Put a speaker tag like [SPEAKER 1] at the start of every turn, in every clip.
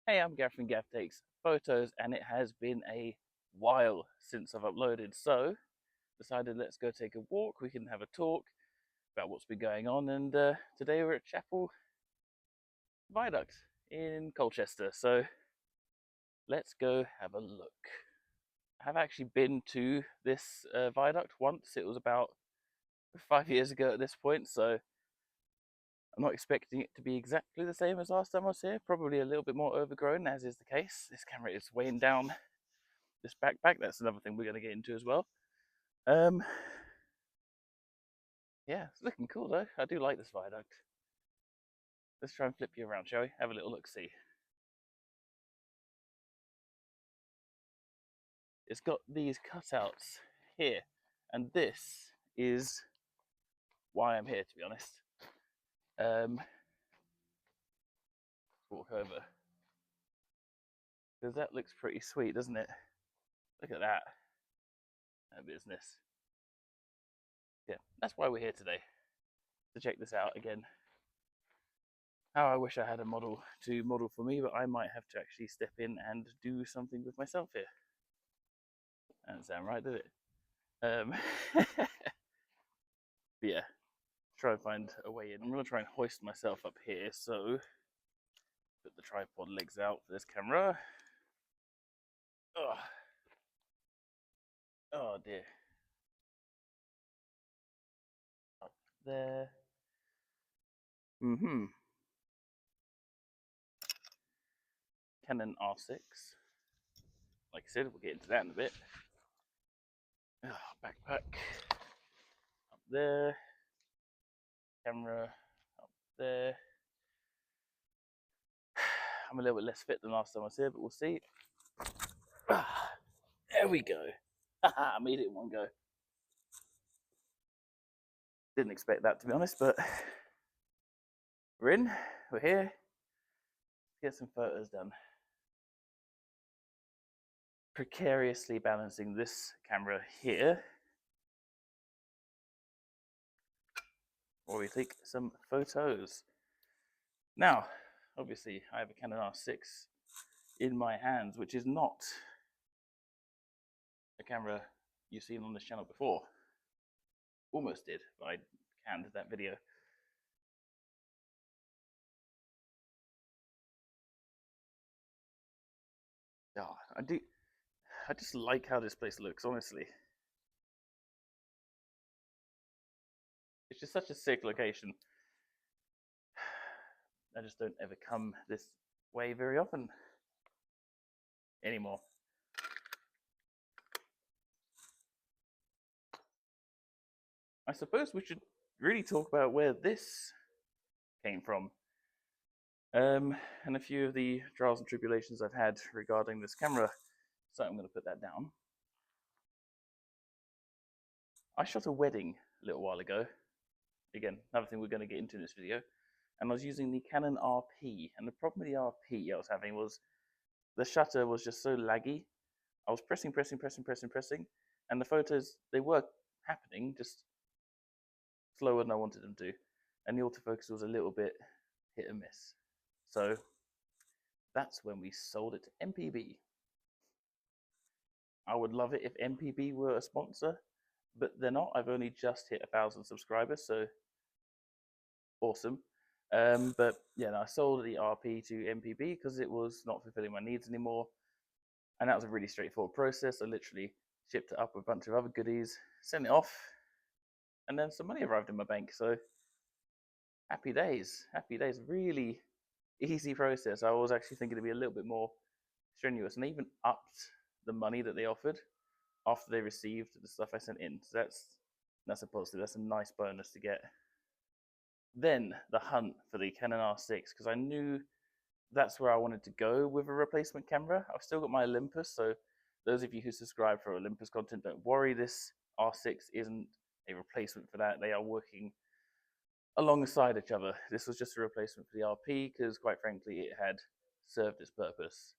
[SPEAKER 1] Hey, I'm Gav from Gav Takes Photos, and it has been a while since I've uploaded, so decided let's go take a walk. We can have a talk about what's been going on, and today we're at Chappel Viaduct in Colchester, so let's go have a look. I have actually been to this viaduct once. It was about 5 years ago at this point, so I'm not expecting it to be exactly the same as last time I was here. Probably a little bit more overgrown, as is the case. This camera is weighing down this backpack. That's another thing we're going to get into as well. Um, yeah, it's looking cool though. I do like this viaduct. Let's try and flip you around, shall we? Have a little look see. It's got these cutouts here, and this is why I'm here, to be honest. Walk over, because that looks pretty sweet, doesn't it? Look at that. That business. Yeah, that's why we're here today, to check this out again. How I wish I had a model to model for me, but I might have to actually step in and do something with myself here. That doesn't sound right, did it? Yeah, try and find a way in. I'm going to try and hoist myself up here, so put the tripod legs out for this camera. Oh, oh dear. Up there. Canon R6. Like I said, we'll get into that in a bit. Oh, backpack. Up there. Camera up there. I'm a little bit less fit than last time I was here, but we'll see. There we go. I made it in one go. Didn't expect that, to be honest, but we're in. We're here. Get some photos done. Precariously balancing this camera here while we take some photos. Now, obviously, I have a Canon R6 in my hands, which is not a camera you've seen on this channel before. Almost did, but I canned that video. Oh, I just like how this place looks, honestly. It's just such a sick location. I just don't ever come this way very often anymore. I suppose we should really talk about where this came from, and a few of the trials and tribulations I've had regarding this camera. So I'm going to put that down. I shot a wedding a little while ago. Again, another thing we're going to get into in this video. And I was using the Canon RP. And the problem with the RP I was having was the shutter was just so laggy. I was pressing. And the photos, they were happening, just slower than I wanted them to. And the autofocus was a little bit hit and miss. So that's when we sold it to MPB. I would love it if MPB were a sponsor, but they're not. I've only just hit 1,000 subscribers, so awesome. But yeah, no, I sold the RP to MPB because it was not fulfilling my needs anymore. And that was a really straightforward process. I literally shipped it up with a bunch of other goodies, sent it off, and then some money arrived in my bank. So happy days, happy days. Really easy process. I was actually thinking it'd be a little bit more strenuous, and they even upped the money that they offered after they received the stuff I sent in. So that's a positive. That's a nice bonus to get. Then the hunt for the Canon R6, because I knew that's where I wanted to go with a replacement camera. I've still got my Olympus, so those of you who subscribe for Olympus content, don't worry. This R6 isn't a replacement for that. They are working alongside each other. This was just a replacement for the RP because, quite frankly, it had served its purpose.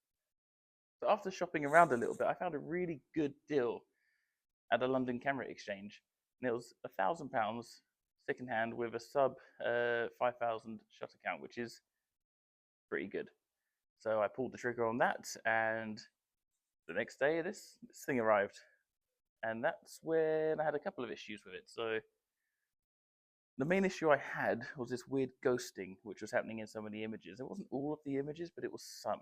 [SPEAKER 1] So after shopping around a little bit, I found a really good deal at a London camera exchange, and it was £1,000 secondhand with a sub 5,000 shutter count, which is pretty good. So I pulled the trigger on that, and the next day this thing arrived. And that's when I had a couple of issues with it. So the main issue I had was this weird ghosting, which was happening in some of the images. It wasn't all of the images, but it was some.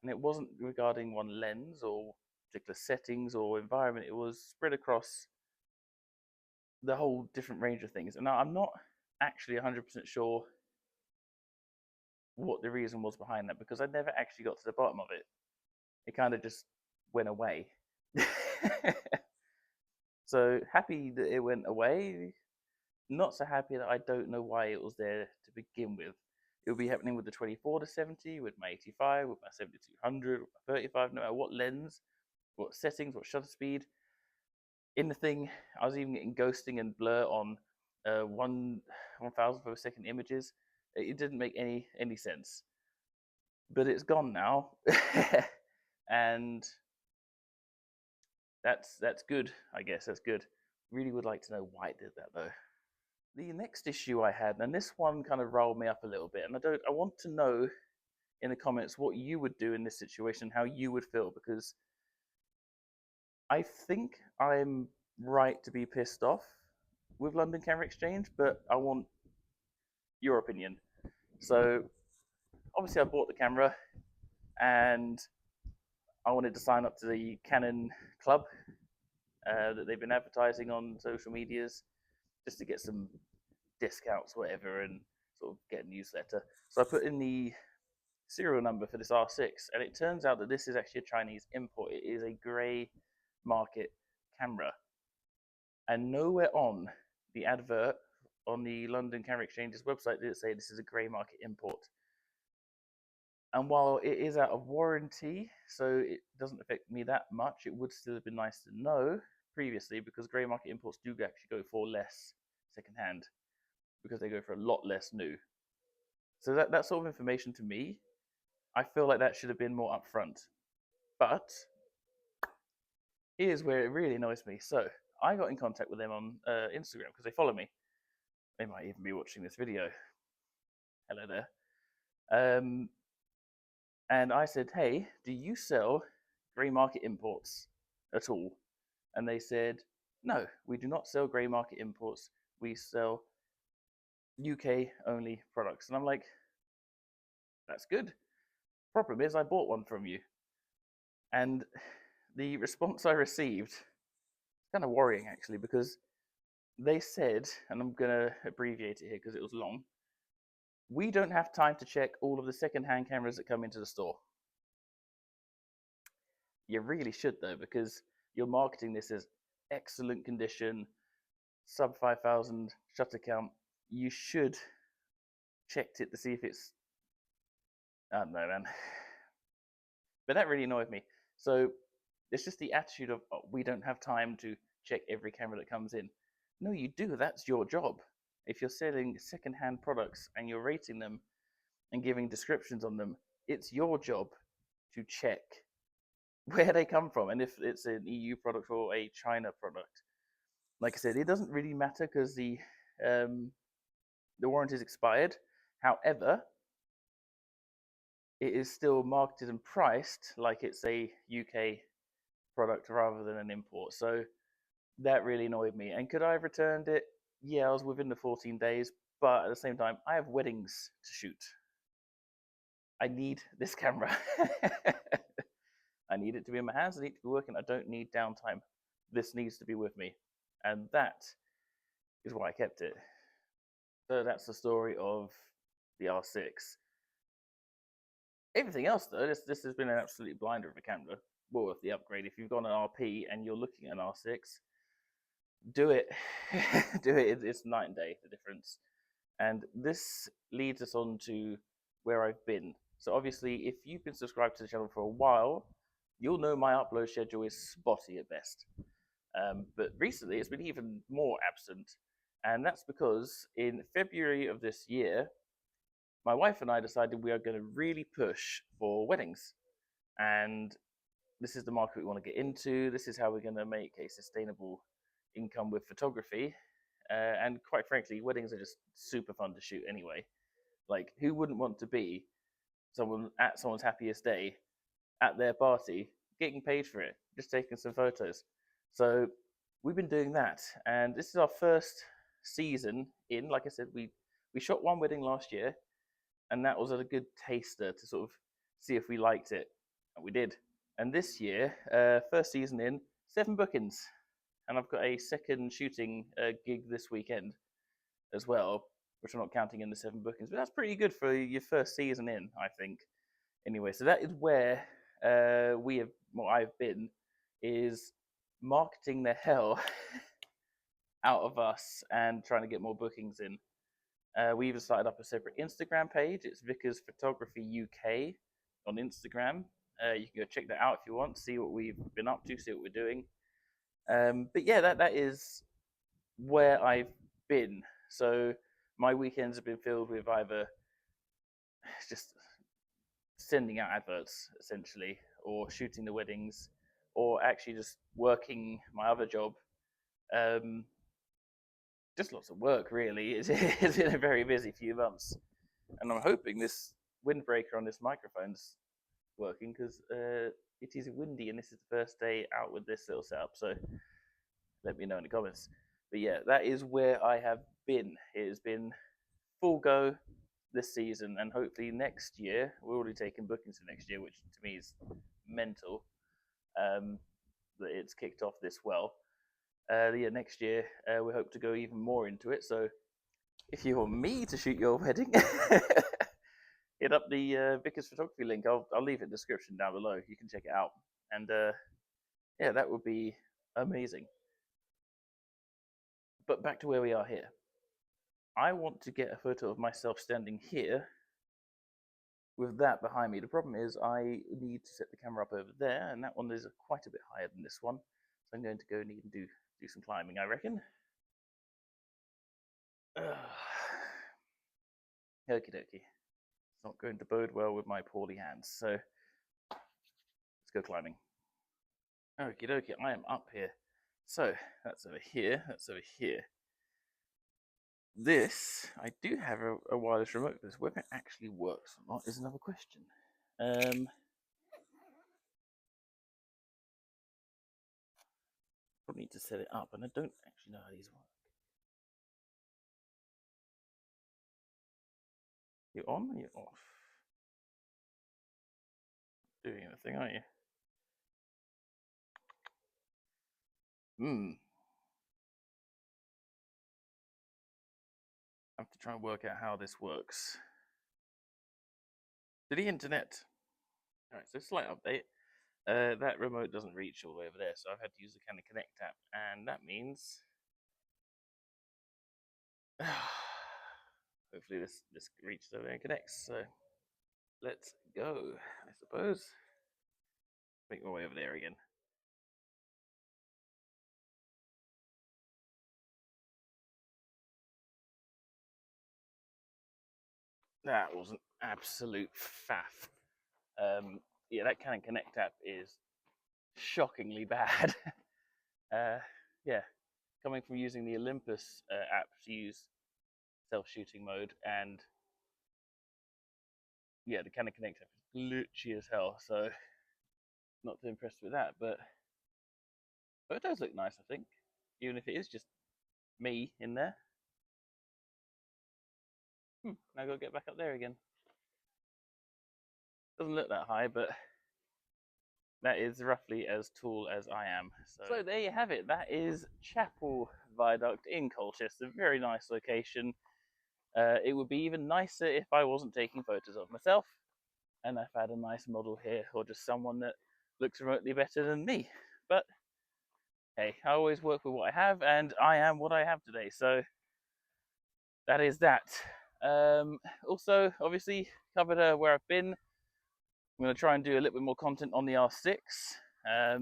[SPEAKER 1] And it wasn't regarding one lens or particular settings or environment. It was spread across the whole different range of things. And now I'm not actually 100% sure what the reason was behind that, because I never actually got to the bottom of it. It kind of just went away. So happy that it went away. Not so happy that I don't know why it was there to begin with. It will be happening with the 24-70, with my 85, with my 7200, with my 35, no matter what lens, what settings, what shutter speed. In the thing, I was even getting ghosting and blur on 1,000th of a second images. It didn't make any sense. But it's gone now. And that's good, I guess. That's good. Really would like to know why it did that, though. The next issue I had, and this one kind of rolled me up a little bit, and I want to know in the comments what you would do in this situation, how you would feel, because I think I'm right to be pissed off with London Camera Exchange, but I want your opinion. So obviously I bought the camera and I wanted to sign up to the Canon club that they've been advertising on social medias, just to get some discounts, whatever, and sort of get a newsletter. So I put in the serial number for this R6, and it turns out that this is actually a Chinese import. It is a grey market camera. And nowhere on the advert on the London Camera Exchange's website did it say this is a grey market import. And while it is out of warranty, so it doesn't affect me that much, it would still have been nice to know previously, because grey market imports do actually go for less secondhand, because they go for a lot less new. So that sort of information, to me, I feel like that should have been more upfront. But here's where it really annoys me. So I got in contact with them on Instagram, because they follow me. They might even be watching this video. Hello there. And I said, hey, do you sell grey market imports at all? And they said, no, we do not sell grey market imports. We sell UK only products. And I'm like, that's good. Problem is, I bought one from you. And the response I received, it's kind of worrying actually, because they said, and I'm going to abbreviate it here because it was long, we don't have time to check all of the second-hand cameras that come into the store. You really should, though, because you're marketing this as excellent condition, sub 5,000 shutter count. You should checked it to see if it's, I don't know, man. But that really annoyed me. So it's just the attitude of, oh, we don't have time to check every camera that comes in. No, you do. That's your job. If you're selling second-hand products and you're rating them and giving descriptions on them, it's your job to check where they come from, and if it's an EU product or a China product. Like I said, it doesn't really matter because the warranty is expired. However, it is still marketed and priced like it's a UK product rather than an import. So that really annoyed me. And could I have returned it? Yeah, I was within the 14 days, but at the same time, I have weddings to shoot. I need this camera. I need it to be in my hands. I need it to be working. I don't need downtime. This needs to be with me. And that is why I kept it. So that's the story of the R6. Everything else, though, this has been an absolute blinder of a camera. Well worth the upgrade. If you've got an RP and you're looking at an R6, do it. Do it. It's night and day, the difference. And this leads us on to where I've been. So obviously, if you've been subscribed to the channel for a while, you'll know my upload schedule is spotty at best. But recently, it's been even more absent. And that's because in February of this year, my wife and I decided we are going to really push for weddings. And this is the market we want to get into. This is how we're going to make a sustainable income with photography. And quite frankly, weddings are just super fun to shoot anyway. Like, who wouldn't want to be someone at someone's happiest day at their party, getting paid for it, just taking some photos. So we've been doing that, and this is our first season in. Like I said, we shot one wedding last year, and that was a good taster to sort of see if we liked it, and we did. And this year, first season in, 7 bookings, and I've got a second shooting gig this weekend as well, which I'm not counting in the 7 bookings, but that's pretty good for your first season in, I think. Anyway, so that is where I've been, is marketing the hell out of us and trying to get more bookings in. We even started up a separate Instagram page. It's Vickers Photography UK on Instagram. You can go check that out if you want, see what we've been up to, see what we're doing. But yeah, that is where I've been. So my weekends have been filled with either just sending out adverts, essentially, or shooting the weddings, or actually just working my other job. Just lots of work, really. It's been a very busy few months, and I'm hoping this windbreaker on this microphone's working, because it is windy and this is the first day out with this little setup, so let me know in the comments. But yeah, that is where I have been. It has been full go this season, and hopefully next year, we're already taking bookings for next year, which to me is mental, that it's kicked off this well. Yeah, next year we hope to go even more into it. So if you want me to shoot your wedding, hit up the Vickers Photography link. I'll leave it in the description down below. You can check it out. And yeah, that would be amazing. But back to where we are here. I want to get a photo of myself standing here with that behind me. The problem is I need to set the camera up over there, and that one is quite a bit higher than this one. So I'm going to go need to do some climbing, I reckon. Okie dokie. It's not going to bode well with my poorly hands, so let's go climbing. Okie dokie, I am up here. So that's over here, that's over here. This, I do have a wireless remote for this. Whether it actually works or not is another question. Probably need to set it up, and I don't actually know how these work. You on or you off? Doing anything, aren't you? I have to try and work out how this works. To the internet. Alright, so slight update. That remote doesn't reach all the way over there, so I've had to use the Canon Connect app, and that means hopefully this reaches over there and connects. So let's go, I suppose. Make my way over there again. That was an absolute faff. Yeah, that Canon Connect app is shockingly bad. Yeah, coming from using the Olympus app to use self-shooting mode, and yeah, the Canon Connect app is glitchy as hell, so not too impressed with that, but photos look nice, I think, even if it is just me in there. Now I've got to get back up there again. Doesn't look that high, but that is roughly as tall as I am. So there you have it. That is Chappel Viaduct in Colchester. Very nice location. It would be even nicer if I wasn't taking photos of myself, and I've had a nice model here, or just someone that looks remotely better than me. But hey, I always work with what I have, and I am what I have today. So that is that. Also, obviously, covered where I've been. I'm going to try and do a little bit more content on the R6. I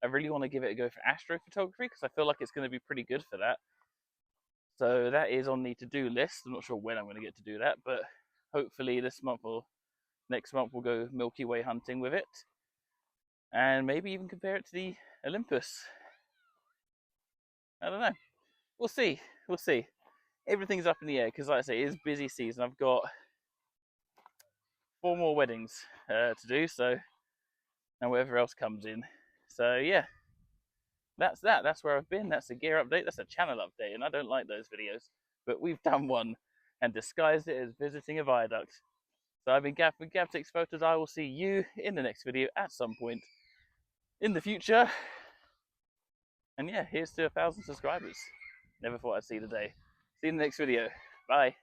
[SPEAKER 1] really want to give it a go for astrophotography, because I feel like it's going to be pretty good for that. So that is on the to-do list. I'm not sure when I'm going to get to do that, but hopefully this month or next month we'll go Milky Way hunting with it, and maybe even compare it to the Olympus. I don't know. We'll see. We'll see. Everything's up in the air, because like I say, it is busy season. I've got 4 more weddings to do, so, and whatever else comes in. So yeah, that's that. That's where I've been. That's a gear update. That's a channel update, and I don't like those videos, but we've done one and disguised it as visiting a viaduct. So I've been Gav with Gav Takes Photos. I will see you in the next video at some point in the future. And yeah, here's to 1,000 subscribers. Never thought I'd see the day. See you in the next video. Bye.